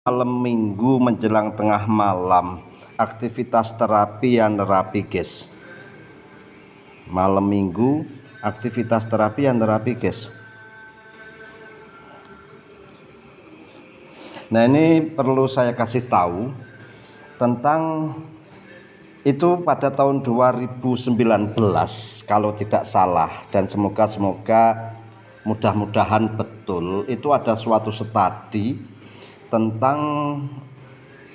Malam minggu menjelang tengah malam, aktivitas terapi yang nerapi guys. Malam minggu aktivitas terapi yang nerapi guys. Nah, ini perlu saya kasih tahu tentang itu pada tahun 2019 kalau tidak salah, dan semoga mudah-mudahan betul. Itu ada suatu studi tentang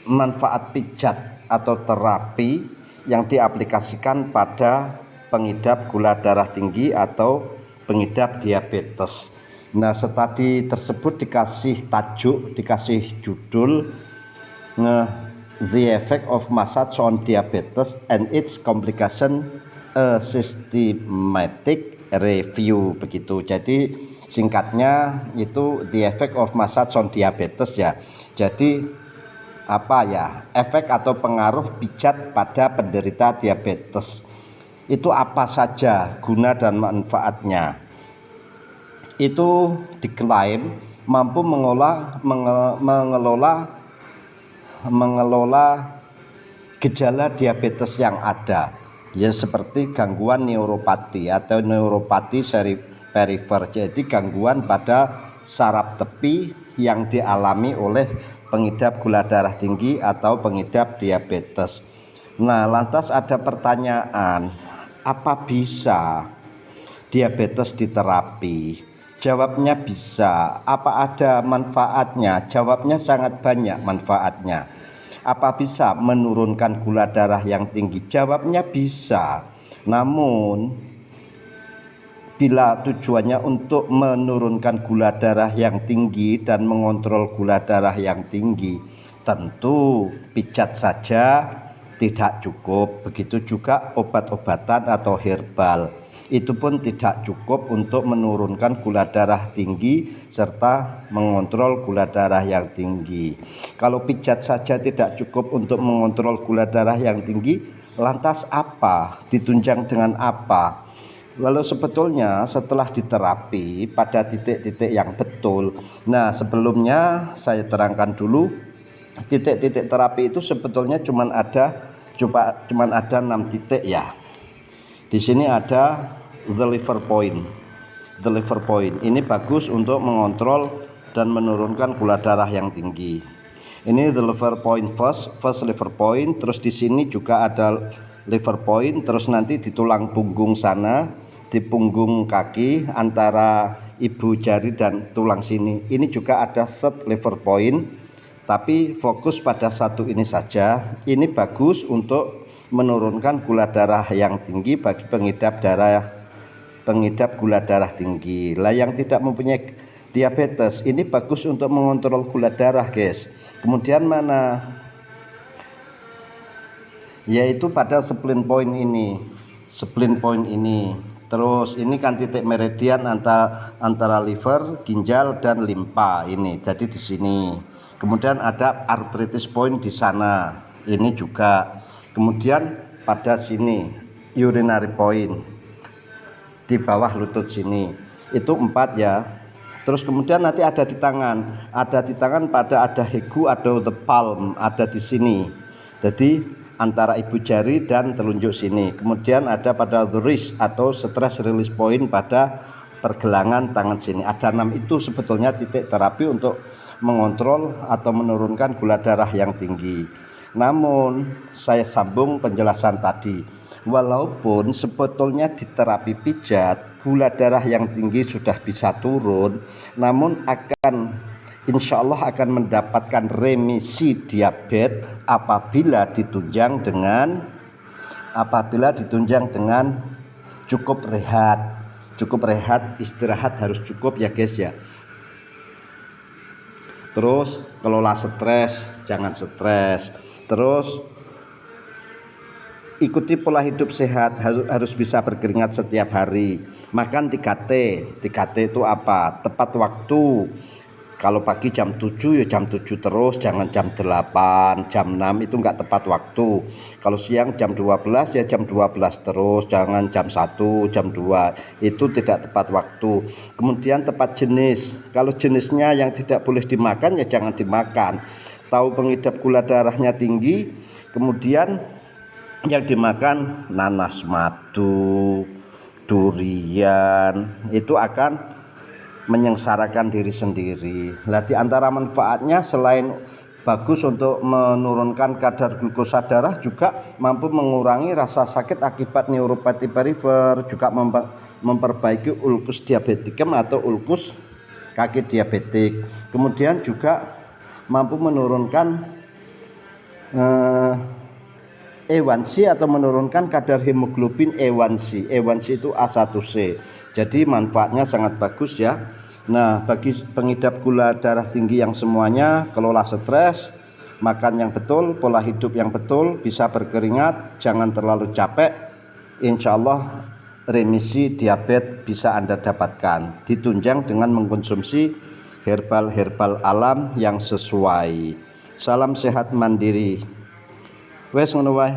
manfaat pijat atau terapi yang diaplikasikan pada pengidap gula darah tinggi atau pengidap diabetes. Nah, studi tersebut dikasih judul The Effect of Massage on Diabetes and Its Complication, a Systematic Review, begitu. Jadi singkatnya itu The Effect of Massage on Diabetes ya. Jadi apa ya, efek atau pengaruh pijat pada penderita diabetes itu apa saja guna dan manfaatnya. Itu diklaim mampu mengelola gejala diabetes yang ada, ya, seperti gangguan neuropati atau neuropati perifer, jadi gangguan pada saraf tepi yang dialami oleh pengidap gula darah tinggi atau pengidap diabetes. Nah, lantas ada pertanyaan, apa bisa diabetes diterapi? Jawabnya bisa. Apa ada manfaatnya? Jawabnya sangat banyak manfaatnya. Apa bisa menurunkan gula darah yang tinggi? Jawabnya bisa. Namun bila tujuannya untuk menurunkan gula darah yang tinggi dan mengontrol gula darah yang tinggi, tentu pijat saja tidak cukup. Begitu juga obat-obatan atau herbal, itu pun tidak cukup untuk menurunkan gula darah tinggi serta mengontrol gula darah yang tinggi. Kalau pijat saja tidak cukup untuk mengontrol gula darah yang tinggi, lantas apa? Ditunjang dengan apa? Lalu sebetulnya setelah diterapi pada titik-titik yang betul. Nah, sebelumnya saya terangkan dulu titik-titik terapi itu sebetulnya cuma ada 6 titik ya. Di sini ada the liver point. The liver point ini bagus untuk mengontrol dan menurunkan gula darah yang tinggi. Ini the liver point first liver point, terus di sini juga ada liver point, terus nanti di tulang punggung sana, di punggung kaki antara ibu jari dan tulang sini. Ini juga ada third liver point, tapi fokus pada satu ini saja. Ini bagus untuk menurunkan gula darah yang tinggi bagi pengidap gula darah tinggi. Lah, yang tidak mempunyai diabetes ini bagus untuk mengontrol gula darah, guys. Kemudian mana? Yaitu pada spleen point ini. Terus ini kan titik meridian antara liver, ginjal dan limpa ini. Jadi di sini. Kemudian ada arthritis point di sana. Ini juga. Kemudian pada sini urinary point di bawah lutut sini. Itu 4 ya. Terus kemudian nanti ada di tangan. Pada ada hegu atau the palm ada di sini. Jadi antara ibu jari dan telunjuk sini. Kemudian ada pada the wrist atau stress release point pada pergelangan tangan sini. Ada 6 itu sebetulnya titik terapi untuk mengontrol atau menurunkan gula darah yang tinggi. Namun saya sambung penjelasan tadi, walaupun sebetulnya di terapi pijat gula darah yang tinggi sudah bisa turun, namun insya Allah akan mendapatkan remisi diabetes apabila ditunjang dengan cukup rehat, istirahat harus cukup ya guys ya. Terus kelola stres, jangan stres. Terus ikuti pola hidup sehat, harus bisa berkeringat setiap hari. Makan 3T. 3T itu apa? Tepat waktu. Kalau pagi jam 7 ya jam 7 terus, jangan jam 8, jam 6 itu enggak tepat waktu. Kalau siang jam 12 ya jam 12 terus, jangan jam 1, jam 2. Itu tidak tepat waktu. Kemudian tepat jenis. Kalau jenisnya yang tidak boleh dimakan ya jangan dimakan. tahu pengidap gula darahnya tinggi, kemudian yang dimakan nanas madu, durian, itu akan menyengsarakan diri sendiri. Nah, di antara manfaatnya selain bagus untuk menurunkan kadar glukosa darah, juga mampu mengurangi rasa sakit akibat neuropati perifer, juga memperbaiki ulkus diabetikum atau ulkus kaki diabetik. Kemudian juga mampu menurunkan A1C atau menurunkan kadar hemoglobin A1C. A1C itu A1C. Jadi manfaatnya sangat bagus ya. Nah, bagi pengidap gula darah tinggi yang semuanya, kelola stres, makan yang betul, pola hidup yang betul, bisa berkeringat, jangan terlalu capek. Insya Allah remisi diabetes bisa Anda dapatkan, ditunjang dengan mengkonsumsi herbal-herbal alam yang sesuai. Salam sehat mandiri. Wes ngono wae.